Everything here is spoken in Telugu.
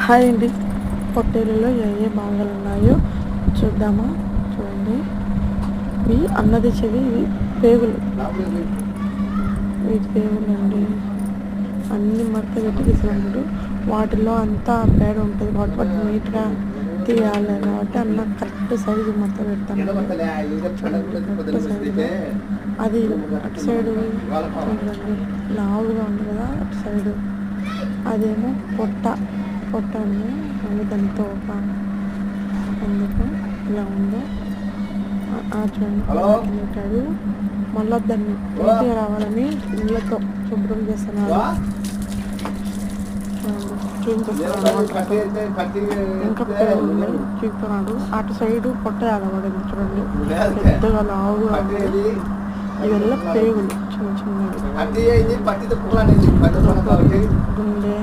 హాయ్ అండి. పొట్టేలులో ఏ భాగాలు ఉన్నాయో చూద్దామా. చూడండి, ఇవి అన్నది చెవి, ఇవి పేగులు, ఇవి పేగులు అండి. అన్ని మడత పెట్టి తీసుకుంటాడు. వాటిలో అంతా పేడ ఉంటుంది కాబట్టి వాటి నీట్గా తీయాలి కాబట్టి అన్న కరెక్ట్ సైజు మొత్తం పెడతాను. కరెక్ట్ సైజులో అది అటు సైడు చూడండి, లావుగా ఉంది కదా అటు సైడు, అదేమో పొట్ట అండి. మళ్ళీ దాని తోక అందుకు ఇలా ఉందో చూడండి పెట్టాడు. మళ్ళీ దాన్ని నీట్గా రావాలని నీళ్ళతో శుభ్రం చేస్తున్నాడు. ఇంకా పేరు చూపుతున్నాడు. అటు సైడు పొట్ట అలవాడింది చూడండి, పెద్దగా లావుగా ఇవెల్లా పేగులు చిన్న చిన్నవి, గుండె